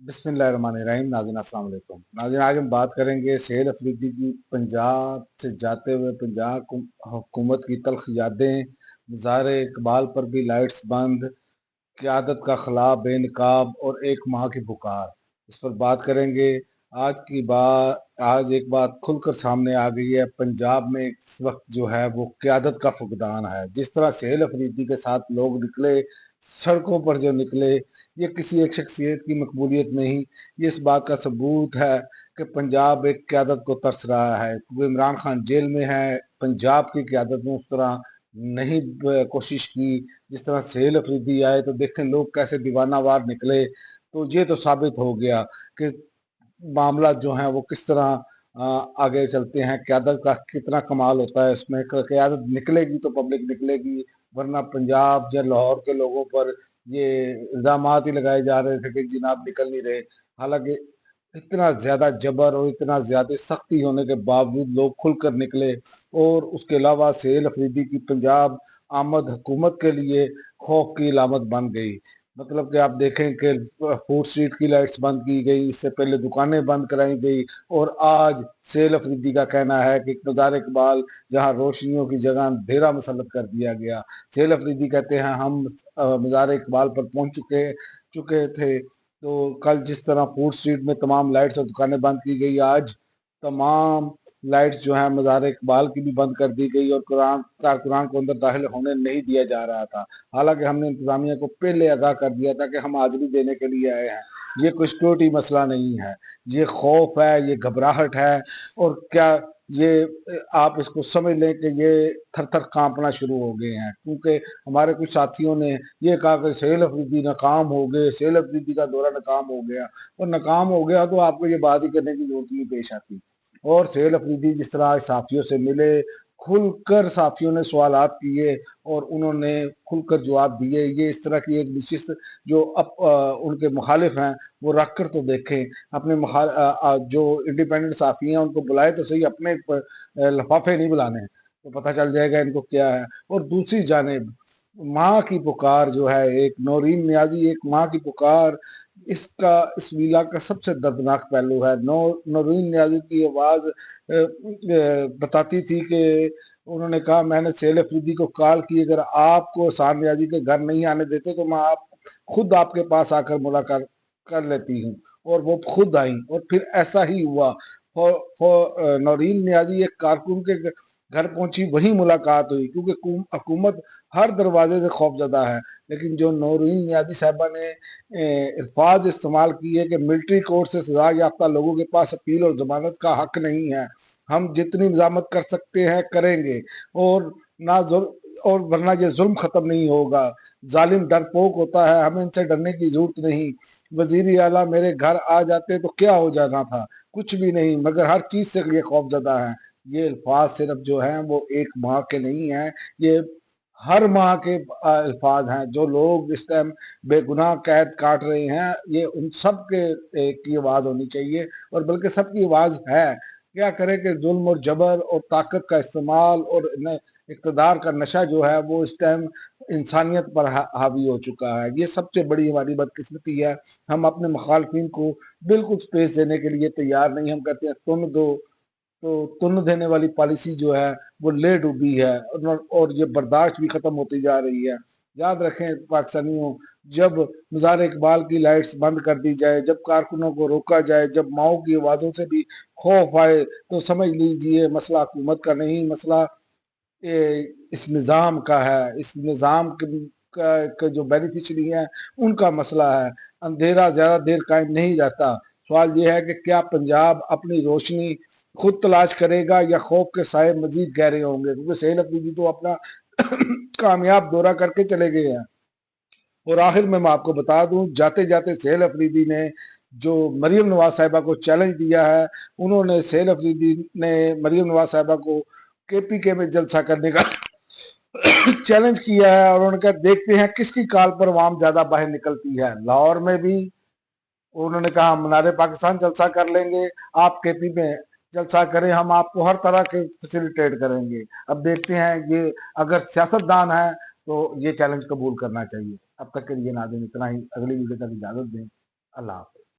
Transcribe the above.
बिस्मिल्लाहिर्रहमानिर्रहीम। नाज़रीन अस्सलाम वालेकुम। नाज़रीन, आज हम बात करेंगे सेहल अफरीदी की पंजाब से जाते हुए पंजाब हुकूमत की तल्ख यादें, मज़ार इकबाल पर भी लाइट्स बंद, क़यादत का खिला बेनकाब और एक माह की पुकार। इस पर बात करेंगे। आज एक बात खुलकर सामने आ गई है। पंजाब में इस वक्त जो है वो क़यादत का फुकदान है। जिस तरह सेहल अफरीदी के साथ लोग निकले, सड़कों पर जो निकले, ये किसी एक शख्सियत की मकबूलियत नहीं, ये इस बात का सबूत है कि पंजाब एक क़यादत को तरस रहा है। क्योंकि इमरान खान जेल में है, पंजाब की क़यादत ने उस तरह नहीं कोशिश की। जिस तरह सेहल अफरीदी आए तो देखें लोग कैसे दीवानावार निकले। तो ये तो साबित हो गया कि मामला जो है वो किस तरह आगे चलते हैं। क़यादत का कितना कमाल होता है इसमें। क़यादत निकलेगी तो पब्लिक निकलेगी, वरना पंजाब या लाहौर के लोगों पर ये इल्ज़ामात ही लगाए जा रहे थे कि जनाब निकल नहीं रहे। हालांकि इतना ज़्यादा जबर और इतना ज़्यादा सख्ती होने के बावजूद लोग खुलकर निकले। और उसके अलावा सेहल अफरीदी की पंजाब आमद हुकूमत के लिए खौफ की अलामत बन गई। मतलब कि आप देखें कि फूड स्ट्रीट की लाइट्स बंद की गई, इससे पहले दुकानें बंद कराई गई। और आज सेहल अफरीदी का कहना है कि मज़ार इकबाल जहां रोशनियों की जगह अंधेरा मुसल्लत कर दिया गया। सेहल अफरीदी कहते हैं हम मज़ार इकबाल पर पहुंच चुके चुके थे। तो कल जिस तरह फूड स्ट्रीट में तमाम लाइट्स और दुकानें बंद की गई, आज तमाम लाइट्स जो है मज़ार इकबाल की भी बंद कर दी गई और कारकुनान को अंदर दाखिल होने नहीं दिया जा रहा था। हालांकि हमने इंतजामिया को पहले आगाह कर दिया था कि हम हाजिरी देने के लिए आए हैं। ये कोई सिक्योरिटी मसला नहीं है, ये खौफ है, ये घबराहट है। और क्या ये आप इसको समझ लें कि ये थर थर कांपना शुरू हो गए हैं। क्योंकि हमारे कुछ साथियों ने ये कहा कि सेहल अफरीदी नाकाम हो गए, सेहल अफरीदी का दौरा नाकाम हो गया। और नाकाम हो गया तो आपको ये बात ही करने की जरूरत नहीं पेश आती। और सेहल अफरीदी जिस तरह साफियों से मिले, खुलकर साफियों ने सवालात किए और उन्होंने खुलकर जवाब दिए। ये इस तरह की एक नशिस्त जो अब उनके मुखालिफ हैं वो रख कर तो देखें। अपने जो इंडिपेंडेंट साफी हैं उनको बुलाए तो सही, अपने लफाफे नहीं बुलाने, तो पता चल जाएगा इनको क्या है। और दूसरी जानिब माँ की पुकार जो है, एक नौरीन नियाजी एक माँ की पुकार, इसका इस वीला का सबसे दर्दनाक पहलू है। नौरीन नियाजी की आवाज़ बताती थी कि उन्होंने कहा मैंने सेहल अफरीदी को कॉल की, अगर आपको सार नियाजी के घर नहीं आने देते तो मैं आप खुद आपके पास आकर मुलाकात कर लेती हूँ। और वो खुद आई और फिर ऐसा ही हुआ। नौरीन नियाजी एक कारकुन के घर पहुंची, वही मुलाकात हुई। क्योंकि हुकूमत हर दरवाजे से खौफजदा है। लेकिन जो नौरीन नियाजी साहबा ने अल्फाज इस्तेमाल किए कि मिलिट्री कोर्ट से सजा याफ्ता लोगों के पास अपील और जमानत का हक नहीं है, हम जितनी मजामत कर सकते हैं करेंगे। और ना और वरना ये जुल्म खत्म नहीं होगा। जालिम डरपोक होता है, हमें इनसे डरने की जरूरत नहीं। वजीर आला मेरे घर आ जाते तो क्या हो जाना था, कुछ भी नहीं, मगर हर चीज से ये खौफजदा है। ये अल्फाज सिर्फ जो हैं वो एक माह के नहीं हैं, ये हर माह के अल्फाज हैं। जो लोग इस टाइम बेगुनाह कैद काट रहे हैं, ये उन सब के की आवाज़ होनी चाहिए। और बल्कि सबकी आवाज़ है। क्या करें कि जुल्म और जबर और ताकत का इस्तेमाल और इक़्तिदार का नशा जो है वो इस टाइम इंसानियत पर हावी हो चुका है। ये सबसे बड़ी हमारी बदकिस्मती है। हम अपने मुखालफिन को बिल्कुल स्पेस देने के लिए तैयार नहीं। हम कहते हैं तुम दो, तो तुन्न देने वाली पॉलिसी जो है वो ले डूबी है। और ये बर्दाश्त भी खत्म होती जा रही है। याद रखें पाकिस्तानियों, जब मज़ार इकबाल की लाइट्स बंद कर दी जाए, जब कारकुनों को रोका जाए, जब माओ की आवाज़ों से भी खौफ आए, तो समझ लीजिए मसला हुकूमत का नहीं, मसला इस निज़ाम का है। इस निज़ाम का जो बेनिफिशरी हैं उनका मसला है। अंधेरा ज़्यादा देर कायम नहीं रहता। सवाल ये है कि क्या पंजाब अपनी रोशनी खुद तलाश करेगा या खौफ के साए मजीद गहरे होंगे। क्योंकि सेहल अफरीदी तो अपना कामयाब दौरा करके चले गए हैं। और आखिर में मैं आपको बता दूं, जाते जाते सेहल अफरीदी ने जो मरियम नवाज साहिबा को चैलेंज दिया है, उन्होंने सेहल अफरीदी ने मरियम नवाज साहिबा को केपीके में जलसा करने का चैलेंज किया है। और उन्होंने कहा देखते हैं किसकी कॉल पर आवाम ज्यादा बाहर निकलती है। लाहौर में भी उन्होंने कहा हम मनारे पाकिस्तान जलसा कर लेंगे, आप केपी में जलसा करें, हम आपको हर तरह के फैसिलिटेट करेंगे। अब देखते हैं ये अगर सियासतदान है तो ये चैलेंज कबूल करना चाहिए। अब तक के लिए नाज़रीन इतना ही, अगली वीडियो तक इजाजत दें। अल्लाह।